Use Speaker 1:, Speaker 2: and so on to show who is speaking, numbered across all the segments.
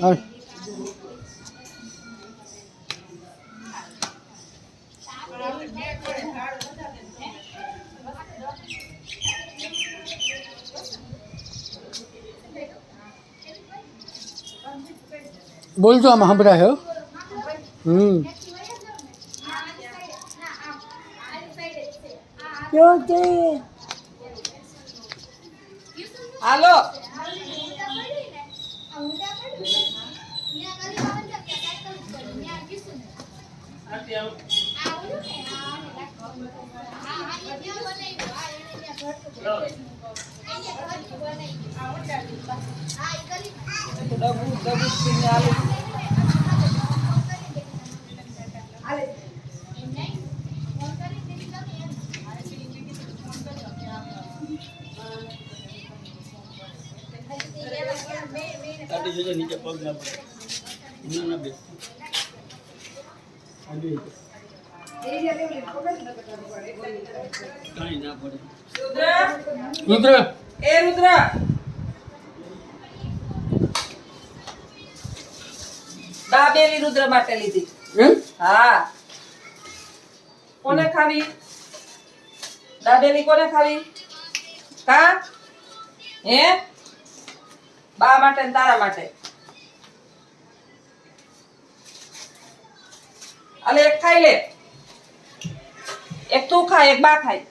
Speaker 1: હાલ બોલજો આમાં સંભળાય હો
Speaker 2: હાલો
Speaker 1: નીચે પગ ના પડે ના બે કઈ ના પડે રુદ્ર
Speaker 2: એ રુદ્ર દાબેલી રુદ્ર માટે લીધી હા કોને ખાવી દાબેલી કોને ખાવી કા હે બા માટે ને તારા માટે અલે એક ખાઈ લે એક તું ખાય એક બા ખાય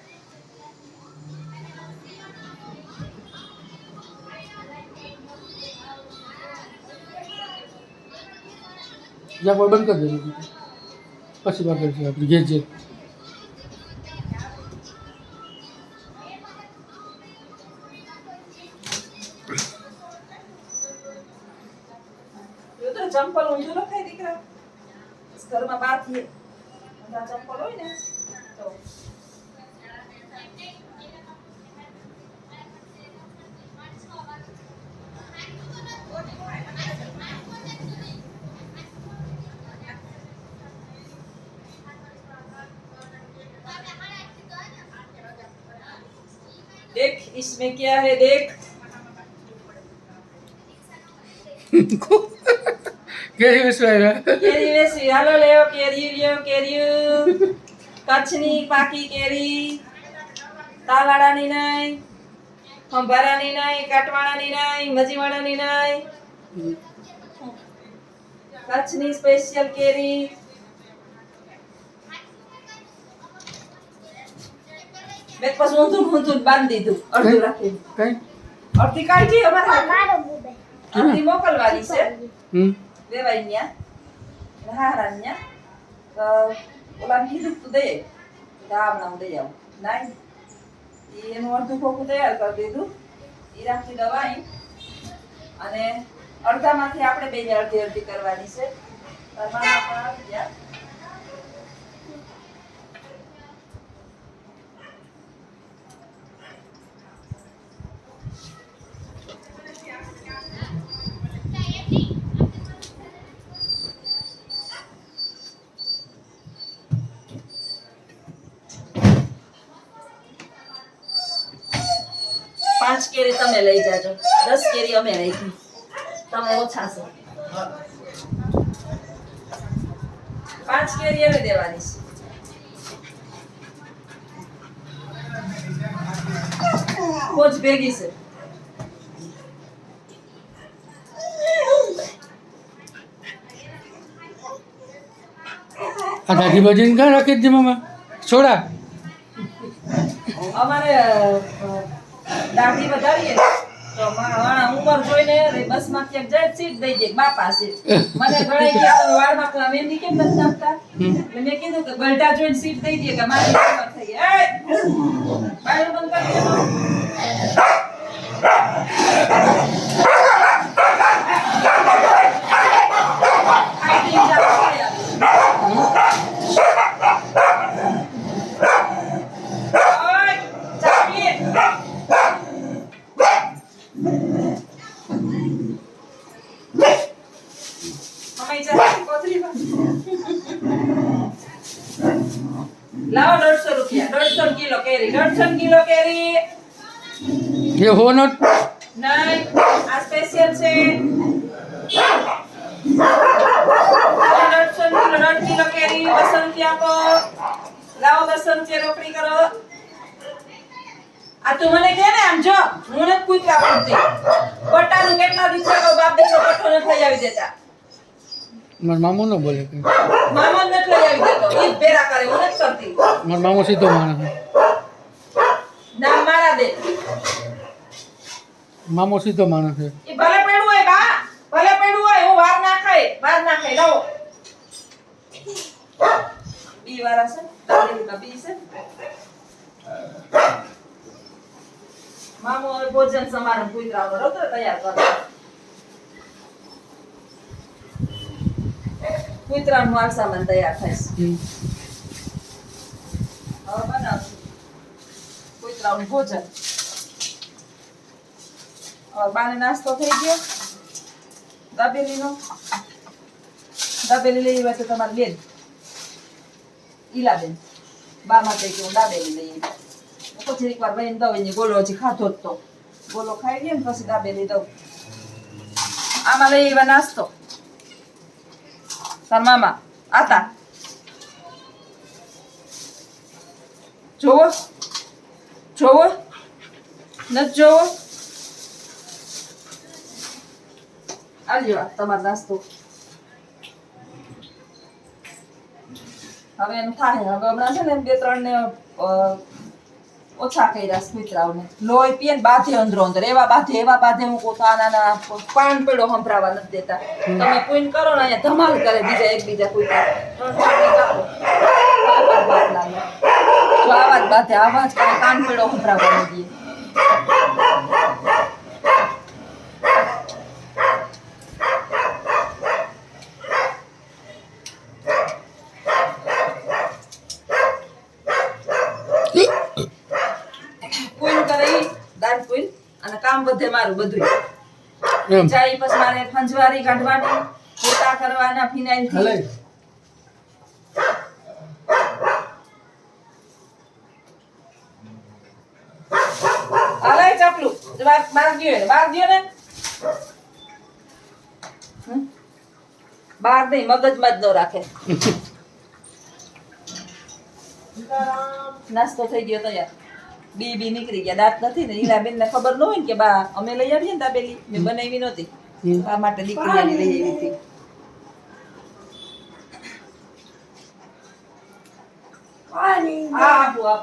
Speaker 1: જ્યાં કોઈ બંધ કરી દેજો પછી વાત કરીશું આપણે ઘેર જે
Speaker 2: ચંપલ ઊંધું ન ખાય દીકરા ઘરમાં બાર થી ચંપલ હોય ને તો देख इसमें क्या है देख
Speaker 1: કેરી વિશ્વાય
Speaker 2: કેરી વેસી હાલો લેવો કેરી કચ્છની પાકી કેરી તાલાડાની નહીં ખંભારાની નહીં કાટવાડાની નહીં મજીવાડાની નહીં કચ્છની સ્પેશિયલ કેરી મેં પછી ઊંધું બાંધી દીધું અડધું રાખીને
Speaker 1: કઈ
Speaker 2: અડધી કાઢી અમારે અડધી મોકલવાની છે દેવાઈ ન્યા હારા તો ઓલાને કીધું તું દે હમણાં હું દઈ આવું નાઈ એનું અડધું ખોખું તૈયાર કરી દીધું એ રાખી દવાઈ અને અડધામાંથી આપણે બે અડધી અડધી કરવાની છે તમારા પણ આવી ગયા પાંચ કેરી તમે લઈ જાજો 10 કેરી અમે રાખી તમે ઓછા છો 5 કેરી એને દેવાની છે કોચ ભેગી છે
Speaker 1: આ દાદી બજીને ક્યાં રાખી દે મામા છોડા
Speaker 2: અમારે દાઢી વધારીએ તો મારા ઉંમર જોઈને બસ માં ક્યાંક જાય સીટ દઈ દે બાપા છે મને ઘણા કે વાળમાં તો મહેંદી કેમ નથી નાખતા એટલે મેં કીધું કે ગલટા જોઈને સીટ દઈ દે કે મારી ઉંમર થઈ એ બાયર બંધ કરી દે લાવો 150 રૂપિયા 150 કિલો કેરી 150 કિલો કેરી
Speaker 1: ये हो नोट
Speaker 2: નહીં આ સ્પેશિયલ છે રડકી લકેરી 200 રૂપિયા આપો લાવો 200 રૂપિયા રોકડી કરો આ તું મને કહે ને આમ જો હું ને કૂતરા પડતી બટાનું કેટલા દિવસ કહો બાપ દીકરો કઠો ન થઈ આવી દેતા
Speaker 1: મારા મામો ન બોલે કઈ
Speaker 2: મામા ન લઈ આવી દેતો ઈ ભેરા કરે હું નથી કરતી
Speaker 1: મારો મામો સીધો માણસ છે.
Speaker 2: નામ મારા દે
Speaker 1: મામો સીધો માણસ છે.
Speaker 2: ઈ ભલે પડ્યું હોય બા ભલે પડ્યું હોય હું વાર ના ખાય લાવો બી વાળા છે દાદીના બી છે મામો હવે ભોજન સમારંભ કુતરાનો રોતો તૈયાર કરો કુતરાનું માલ સામાન તૈયાર થાય છે
Speaker 1: હમ.
Speaker 2: હવે બનાવશું કુતરાનું ભોજન હવે બાને નાસ્તો થઈ ગયો દાબેલીનો દાબેલી લઈ હોય તો તમારે બેન ઈલા બેન બા માટે કે હું દાબેલી લઈ પછી એકવાર બહેન દઉં એને ગોળો હજી ખાધો જ તો ગોળો ખાઈ ગયો ને પછી દાબેલી દઉં આમાં લઈ આવ્યા નાસ્તો તાર મામા આતા જોવો નથી જોવો આલ્યો આ તમારો નાસ્તો હવે એનું થાય હવે હમણાં છે ને 2-3 ને ઓછા કર્યા કુતરાઓને લોહી પીએ ને બાંધે અંદર એવા બાંધે હું કહું નાના પાન પડ્યો સંભળાવા નથી દેતા તમે પૂન કરો ને અહીંયા ધમાલ કરે બીજા એકબીજા કુતરા જો આવાજ બાંધે આવાજ કરે કાન પડ્યો સંભળાવા નથી દે અને કામ વધે મારું બધું
Speaker 1: એમ
Speaker 2: જાય પછી મારે ફંજવારી કાઢવાની પોતા કરવાના ફિનાઇલ થી અલે ચાપલું બાર ગયો ને બાર નહીં મગજમાં જ ન રાખે નાસ્તો થઈ ગયો તૈયાર બી નીકળી ગયા દાંત નથી ને હીરાબેન ને ખબર ન હોય ને કે બા અમે લઈ આવીએ ને દાબેલી મેં બનાવી નહોતી આ માટે દીકરી લઈ આવી હતી આપું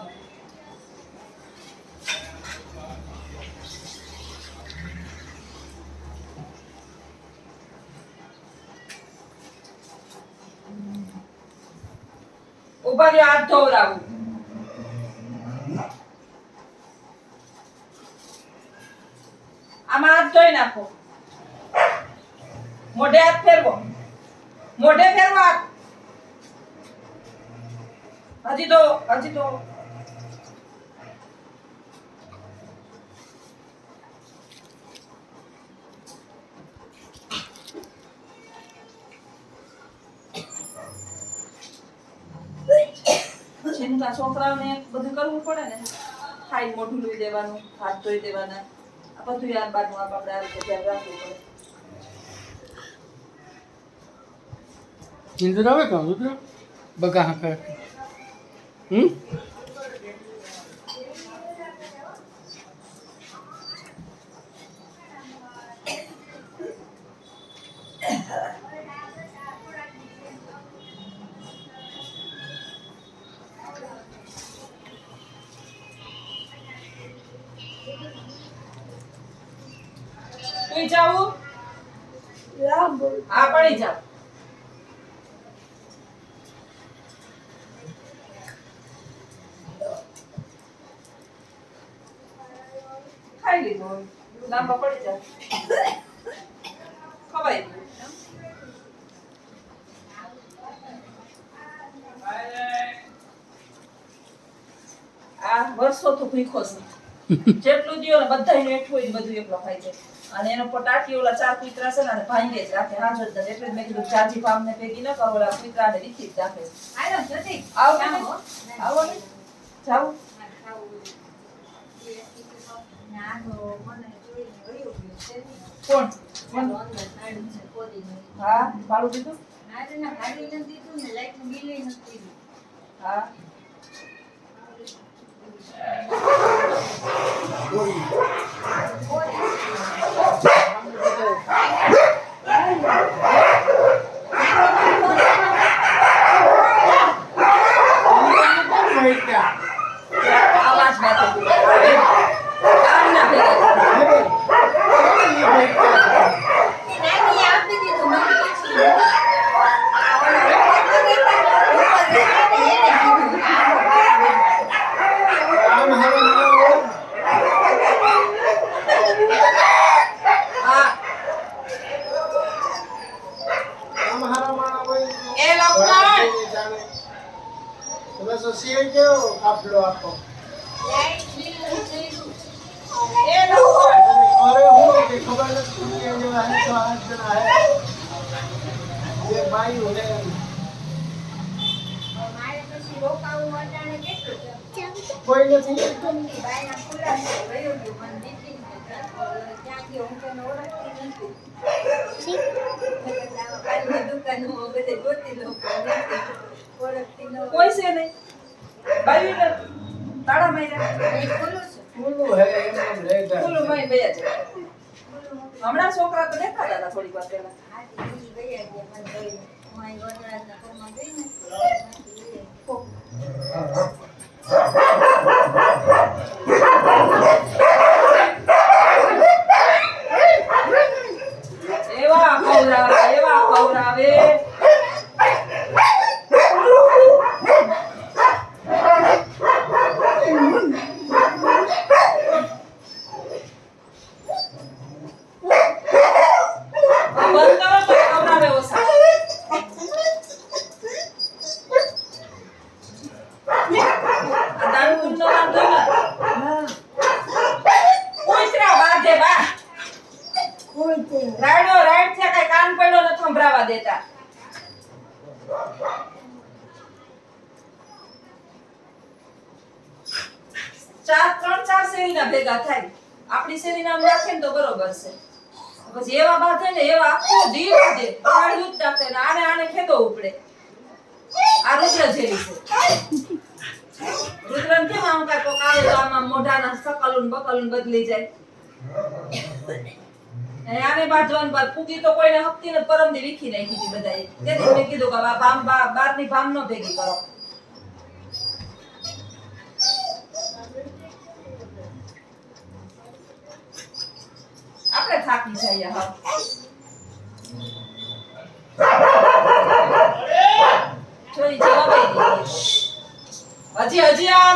Speaker 2: ઉભા રહ્યો હાથ ધોવરાવું આમાં હાથ ધોઈ નાખો મોઢે હાથ ફેરવો હાથ હજી તો ચિંતા છોકરાઓને બધું કરવું પડે ને ખાઈ મોઢું લઈ દેવાનું હાથ ધોઈ દેવાના આ બધું યાર બારનું આપણે આ રીતે ધ્યાન રાખવું પડે
Speaker 1: નીંદર આવે કાં રુદ્ર બગા હા કરે
Speaker 2: તું જાવું આ પડી જાવ ખાઈ લીધું લાંબા પડી જાય ખવાઈ ગયું આ વર્ષો તો ભૂખો છે જેટલું દિયો ને બધાયને એટલું હોય બધું એકલો ખાઈ જાય અને એનો પટાકી ઓલા 4 કુતરા છે ને ભાંગે જ રાખે હા જો એટલે મેં કીધું ચાજી ફાર્મ ને ભેગી ન કરો ઓલા કુતરાને રીતી જ રાખે આવો ને જાવ કોણ હા ભાડું દીધું હા આવાજ બાતો કામ ના ભેગા એ લોકો
Speaker 3: સિંહ કેવો કાફલો આપો
Speaker 2: એ લોકો
Speaker 3: अरे हो के खबर नहीं के जो है तो आज जना है ये भाई हो गए कोई नहीं
Speaker 2: કોઈ છે નહીં બાવી તાળા માર્યા
Speaker 3: फूल है एकदम लेकर
Speaker 2: ફૂલું મય ભૈયા છે હમણાં છોકરા તો દેખાતા હતા થોડી વાર પહેલા એવા ખવડાવે રાઈડ છે કઈ કાન પડ્યો ન થંભરાવા દેતા ત્રણ ચાર શેરીના ભેગા થાય આપણી શેરીના આમ રાખે ને તો બરોબર છે પછી એવા બાધે ને એવા આખો દી બાધે પાડ્યું જ નાખે ને આને ખેતો ઉપડે આ રુદ્ર જેવી છે રુદ્રન કેમ આમ કાંઈ કોક આવે તો આમાં મોઢાના સકલું બકલું બદલી જાય આને બાજવાન બાદ ફૂગી તો કોઈને હકતી ને પરમદી વીખી નાખી હતી બધાએ તેથી મેં કીધું કે બારની ભામ નો ભેગી કરો આપણે થાકી જઈએ હા જોઈ જવાબ હજી આ